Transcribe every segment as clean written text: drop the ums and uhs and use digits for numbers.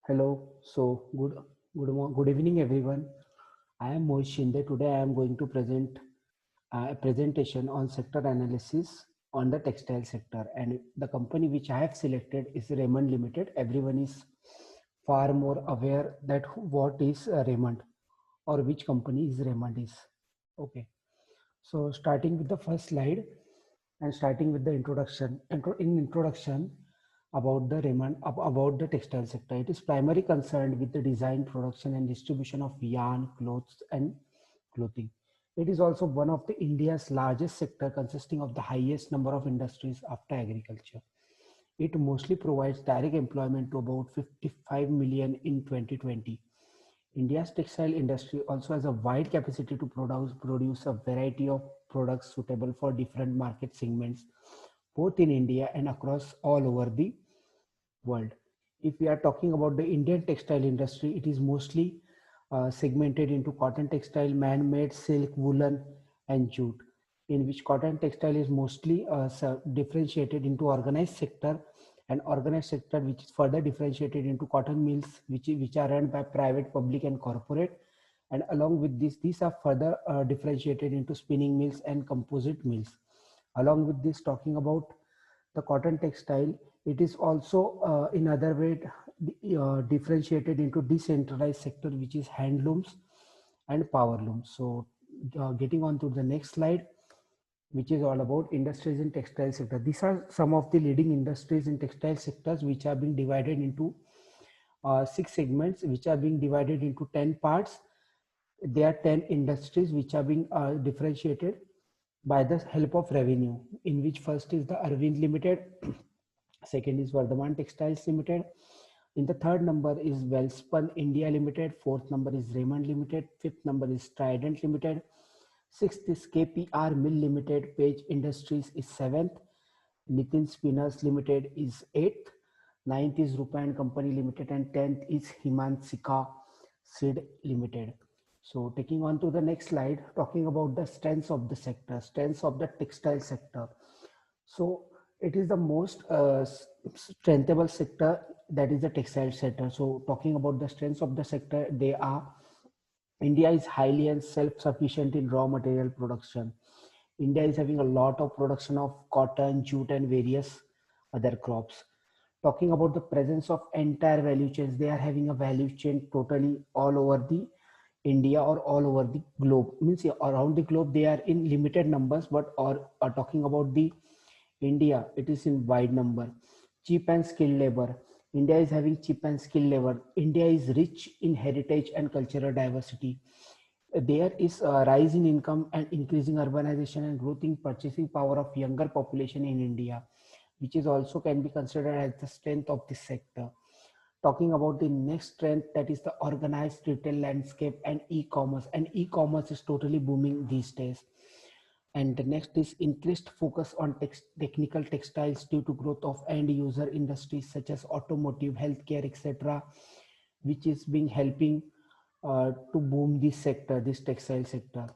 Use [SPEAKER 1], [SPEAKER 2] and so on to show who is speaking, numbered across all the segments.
[SPEAKER 1] Hello. Good evening, everyone. I am Mohit Shinde. Today, I am going to present a presentation on sector analysis on the textile sector. And the company which I have selected is Raymond Limited. Everyone is far more aware that what is Raymond or which company is Raymond is. Okay. So starting with the first slide and starting with the introduction. In introduction about the about the textile sector, it is primarily concerned with the design, production, and distribution of yarn, clothes, and clothing. It is also one of the India's largest sector, consisting of the highest number of industries after agriculture. It mostly provides direct employment to about 55 million in 2020. India's textile industry also has a wide capacity to produce a variety of products suitable for different market segments, both in India and across all over the world. If we are talking about the Indian textile industry, it is mostly segmented into cotton textile, man-made, silk, woolen, and jute, in which cotton textile is mostly differentiated into organized sector and organized sector, which is further differentiated into cotton mills, which are run by private, public, and corporate. And along with this, these are further differentiated into spinning mills and composite mills. Along with this, talking about the cotton textile, it is also in other way differentiated into decentralized sector, which is handlooms and power looms. So getting on to the next slide, which is all about industries in textile sector. These are some of the leading industries in textile sectors, which are being divided into six segments, which are being divided into 10 parts. There are 10 industries which are being differentiated by the help of revenue, in which first is the Arvind Limited, second is Vardhaman Textiles Limited. In the third number is Welspun India Limited. Fourth number is Raymond Limited. Fifth number is Trident Limited. Sixth is KPR Mill Limited. Page Industries is seventh. Nitin Spinners Limited is eighth. Ninth is Rupa and Company Limited, and tenth is Himansika Seed Limited. So taking on to the next slide, talking about the strengths of the sector, strengths of the textile sector. So it is the most strengthable sector, that is the textile sector. So talking about the strengths of the sector, they are: India is highly and self-sufficient in raw material production. India is having a lot of production of cotton, jute, and various other crops. Talking about the presence of entire value chains, they are having a value chain totally all over the India or all over the globe. Means around the globe they are in limited numbers, but or are talking about the India, it is in wide number. Cheap and skilled labor. India is having cheap and skilled labor. India is rich in heritage and cultural diversity. There is a rise in income and increasing urbanization and growth in purchasing power of younger population in India, which is also can be considered as the strength of this sector. Talking about the next strength, that is the organized retail landscape and e-commerce. And e-commerce is totally booming these days. And the next is increased focus on technical textiles due to growth of end user industries such as automotive, healthcare, etc., which is being helping to boom this sector, this textile sector.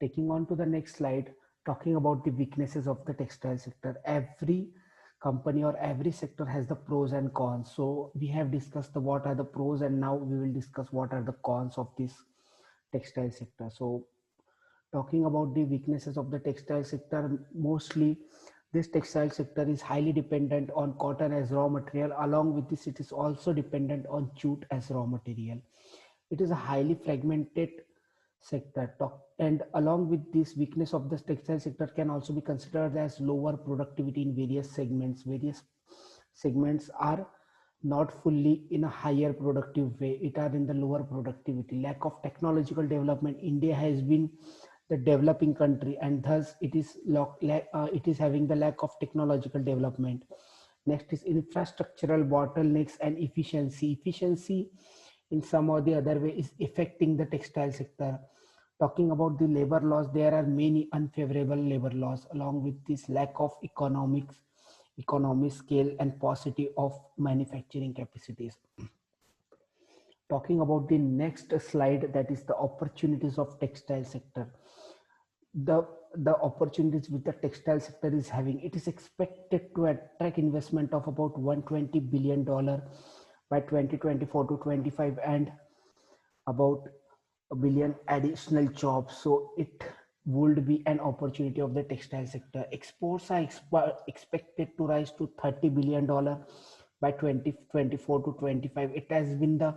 [SPEAKER 1] Taking on to the next slide, talking about the weaknesses of the textile sector. Every company or every sector has the pros and cons. So we have discussed the what are the pros, and now we will discuss what are the cons of this textile sector. So talking about the weaknesses of the textile sector, mostly this textile sector is highly dependent on cotton as raw material. Along with this, it is also dependent on jute as raw material. It is a highly fragmented sector. And along with this weakness of the textile sector can also be considered as lower productivity in various segments. Various segments are not fully in a higher productive way. It are in the lower productivity. Lack of technological development. India has been the developing country, and thus it is having the lack of technological development. Next is infrastructural bottlenecks and efficiency. Efficiency in some or the other way is affecting the textile sector. Talking about the labor laws, there are many unfavorable labor laws. Along with this, lack of economy scale and paucity of manufacturing capacities. Talking about the next slide, that is the opportunities of textile sector. The opportunities with the textile sector is having, it is expected to attract investment of about $120 billion by 2024 to 25, and about a billion additional jobs. So it would be an opportunity of the textile sector. Exports are expected to rise to $30 billion by 2024 to 25. It has been the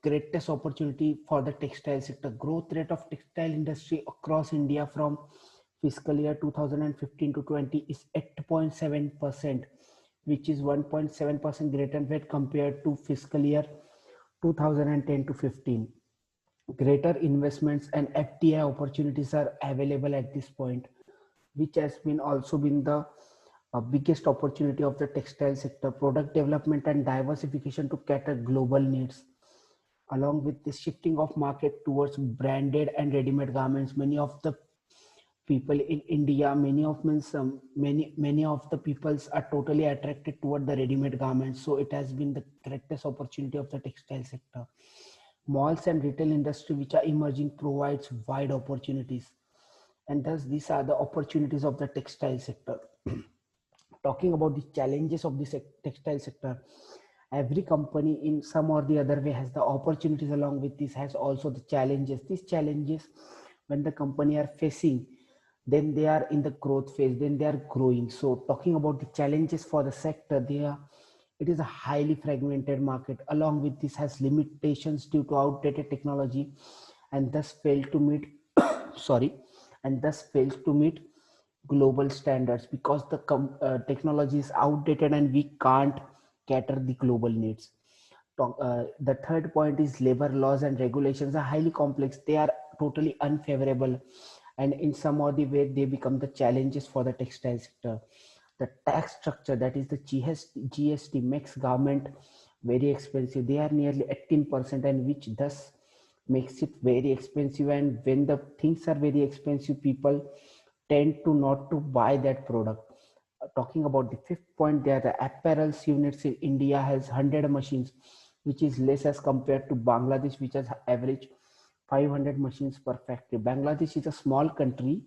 [SPEAKER 1] greatest opportunity for the textile sector. Growth rate of textile industry across India from fiscal year 2015 to 20 is 8.7%, which is 1.7% greater when compared to fiscal year 2010 to 15. Greater investments and FDI opportunities are available at this point, which has been also been the biggest opportunity of the textile sector. Product development and diversification to cater global needs, along with the shifting of market towards branded and ready-made garments. Many of the people in India, many of the peoples are totally attracted toward the ready-made garments. So it has been the greatest opportunity of the textile sector. Malls and retail industry which are emerging provides wide opportunities, and thus these are the opportunities of the textile sector. Talking about the challenges of the textile sector, every company in some or the other way has the opportunities, along with this has also the challenges. These challenges, when the company are facing, then they are in the growth phase, then they are growing. So talking about the challenges for the sector, it is a highly fragmented market. Along with this has limitations due to outdated technology, and thus failed to meet sorry and thus fails to meet global standards, because the technology is outdated and we can't cater the global needs. The third point is labor laws and regulations are highly complex. They are totally unfavorable, and in some or the way they become the challenges for the textile sector. The tax structure, that is the GST, makes government very expensive. They are nearly 18%, and which thus makes it very expensive. And when the things are very expensive, people tend to not to buy that product. Talking about the fifth point, there the apparels units in India has 100 machines, which is less as compared to Bangladesh, which has average 500 machines per factory. Bangladesh is a small country,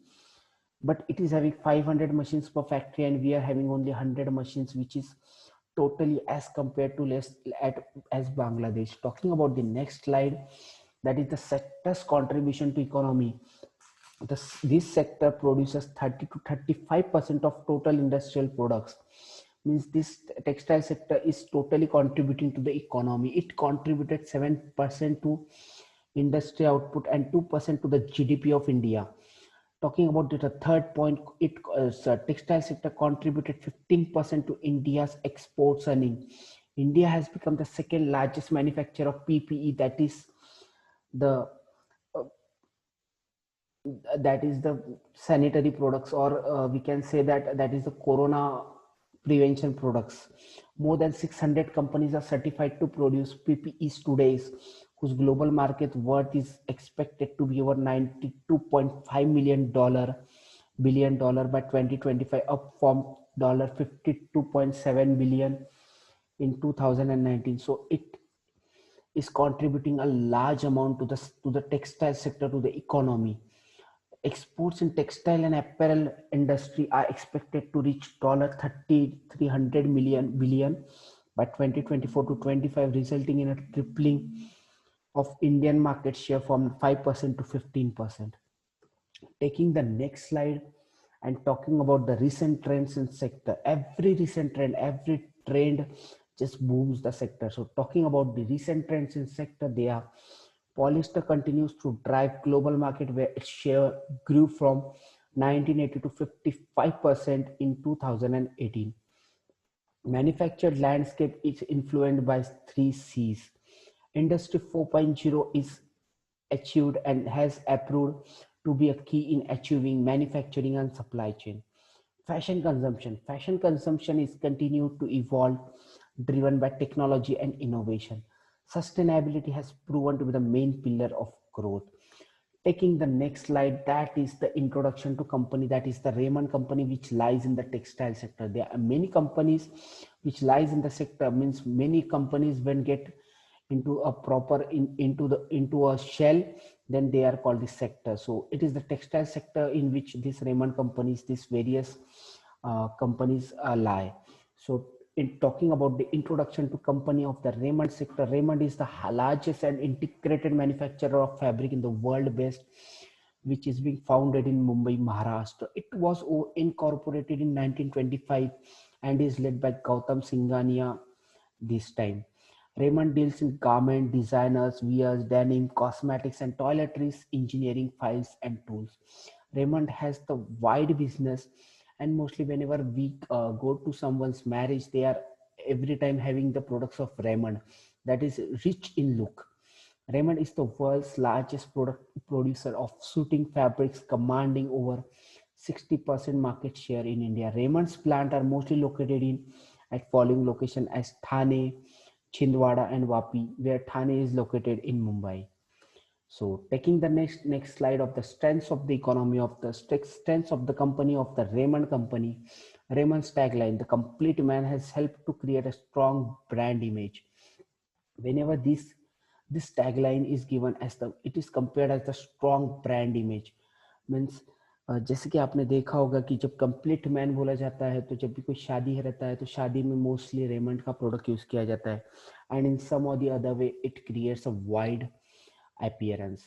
[SPEAKER 1] but it is having 500 machines per factory, and we are having only 100 machines, which is totally as compared to less as Bangladesh. Talking about the next slide, that is the sector's contribution to economy. This sector produces 30 to 35% of total industrial products. Means this textile sector is totally contributing to the economy. It contributed 7% to industry output and 2% to the GDP of India. Talking about the third point, textile sector contributed 15% to India's exports earning. India has become the second largest manufacturer of PPE, the that is the sanitary products, or we can say that is the corona prevention products. More than 600 companies are certified to produce PPEs today, whose global market worth is expected to be over $92.5 billion by 2025, up from $52.7 billion in 2019. So it is contributing a large amount to the textile sector, to the economy. Exports in textile and apparel industry are expected to reach $300 billion by 2024 to 25, resulting in a tripling of Indian market share from 5% to 15%. Taking the next slide and talking about the recent trends in sector. Every trend just booms the sector. So talking about the recent trends in sector, they are: polyester continues to drive global market, where its share grew from 1980 to 55% in 2018. Manufactured landscape is influenced by three C's. Industry 4.0 is achieved and has approved to be a key in achieving manufacturing and supply chain. Fashion consumption. Fashion consumption is continued to evolve, driven by technology and innovation. Sustainability has proven to be the main pillar of growth. Taking the next slide, that is the introduction to company, that is the Raymond company, which lies in the textile sector. There are many companies which lies in the sector. Means many companies when get into a proper into a shell, then they are called the sector. So it is the textile sector in which this Raymond companies, these various companies lie. So in talking about the introduction to company of the Raymond sector, Raymond is the largest and integrated manufacturer of fabric in the world based, which is being founded in Mumbai, Maharashtra. It was incorporated in 1925 and is led by Gautam Singhania this time. Raymond deals in garment, designers, wears, denim, cosmetics, and toiletries, engineering, files, and tools. Raymond has the wide business, and mostly whenever we go to someone's marriage, they are every time having the products of Raymond that is rich in look. Raymond is the world's largest producer of suiting fabrics, commanding over 60% market share in India. Raymond's plant are mostly located in at following location as Thane, Chhindwara, and Vapi, where Thane is located in Mumbai. So, taking the next slide of the strengths of the economy of the strengths of the company of the Raymond Company. Raymond's tagline, "The complete man," has helped to create a strong brand image. Whenever this tagline is given as the, it is compared as the strong brand image, means जैसे कि आपने देखा होगा कि जब complete man बोला जाता है तो जब भी कोई शादी रहता है तो शादी में मोस्टली रेमंड का प्रोडक्ट यूज किया जाता है, एंड इन सम और the other way it creates a wide appearance.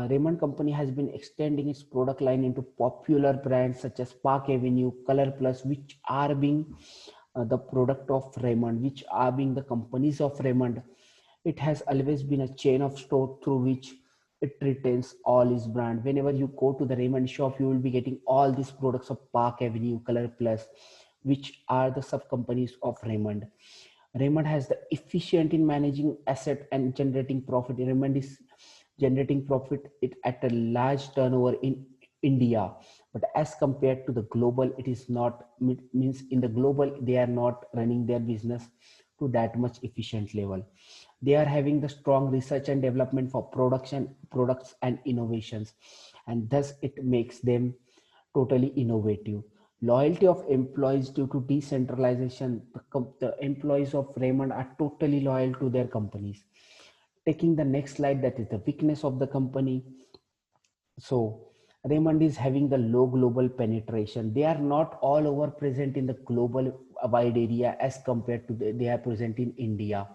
[SPEAKER 1] Raymond Company has been extending its product line into popular brands such as Park Avenue, Color Plus, which are being the product of Raymond, which are being the companies of Raymond. It has always been a chain of store through which it retains all its brand. Whenever you go to the Raymond shop, you will be getting all these products of Park Avenue, Color Plus, which are the sub companies of Raymond. Raymond has the efficient in managing asset and generating profit. Raymond is generating profit it at a large turnover in India, but as compared to the global, it is not, means in the global they are not running their business to that much efficient level. They are having the strong research and development for production products and innovations, and thus it makes them totally innovative. Loyalty of employees due to decentralization. The employees of Raymond are totally loyal to their companies. Taking the next slide, that is the weakness of the company. So Raymond is having the low global penetration. They are not all over present in the global wide area as compared to they are present in India.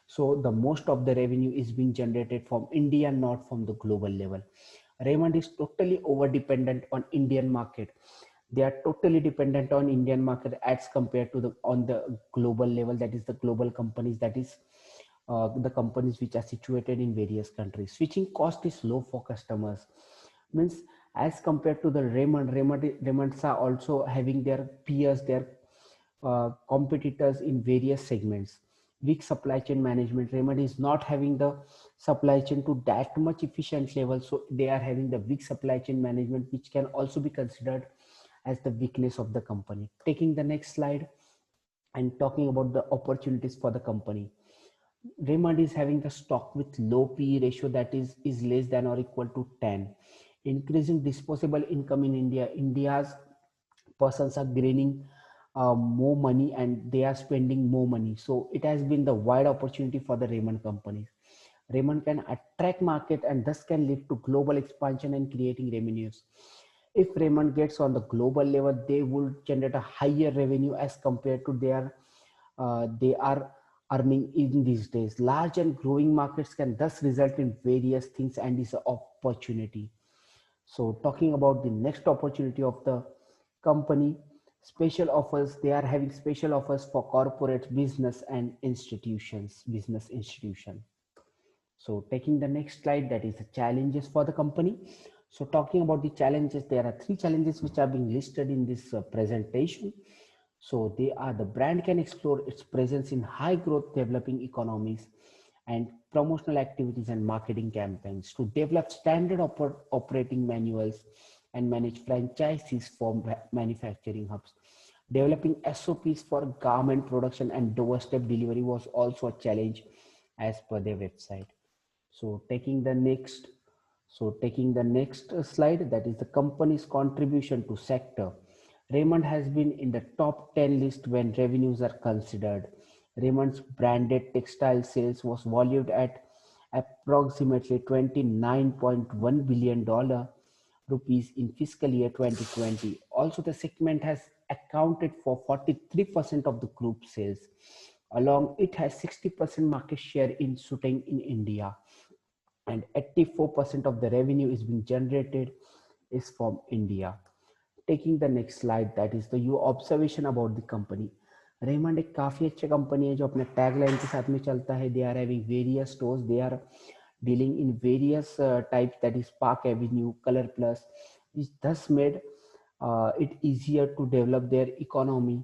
[SPEAKER 1] So the most of the revenue is being generated from India, not from the global level. Raymond is totally over dependent on Indian market. They are totally dependent on Indian market as compared to the on the global level, that is the global companies, that is the companies which are situated in various countries. Switching cost is low for customers, means as compared to the Raymonds are also having their peers, their competitors in various segments. Weak supply chain management. Raymond is not having the supply chain to that much efficient level, so they are having the weak supply chain management, which can also be considered as the weakness of the company. Taking the next slide and talking about the opportunities for the company. Raymond is having the stock with low PE ratio, that is less than or equal to 10. Increasing disposable income in India. India's persons are gaining more money and they are spending more money. So it has been the wide opportunity for the Raymond companies. Raymond can attract market and thus can lead to global expansion and creating revenues. If Raymond gets on the global level, they will generate a higher revenue as compared to their they are earning in these days. Large and growing markets can thus result in various things and is an opportunity. So talking about the next opportunity of the company, special offers. They are having special offers for corporate business and institutions, business institution. So taking the next slide, that is the challenges for the company. So talking about the challenges, there are three challenges which are being listed in this presentation. So they are: the brand can explore its presence in high growth developing economies and promotional activities and marketing campaigns, to develop standard operating manuals and manage franchises for manufacturing hubs. Developing SOPs for garment production and doorstep delivery was also a challenge as per their website. So taking the next slide, that is the company's contribution to sector. Raymond has been in the top 10 list when revenues are considered. Raymond's branded textile sales was valued at approximately $29.1 billion rupees in fiscal year 2020. Also, the segment has accounted for 43% of the group sales. Along, it has 60% market share in shooting in India, and 84% of the revenue is being generated is from India. Taking the next slide, that is the your observation about the company. Raymond एक काफी अच्छी company है जो अपने tagline के साथ में चलता है. They are having various stores, they are dealing in various types, that is Park Avenue, Color Plus, which thus made it easier to develop their economy.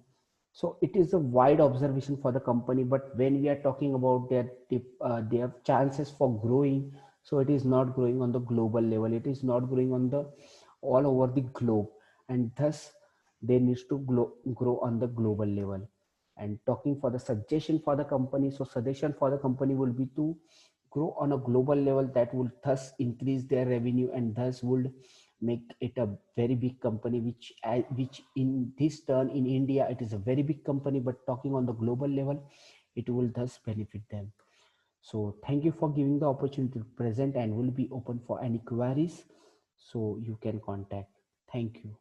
[SPEAKER 1] So it is a wide observation for the company, but when we are talking about their chances for growing, so it is not growing on the global level, it is not growing on the all over the globe, and thus they needs to grow on the global level. And talking for the suggestion for the company, so suggestion for the company will be to grow on a global level, that will thus increase their revenue and thus would make it a very big company, which in this turn in India it is a very big company, but talking on the global level, it will thus benefit them. So thank you for giving the opportunity to present, and will be open for any queries, so you can contact. Thank you.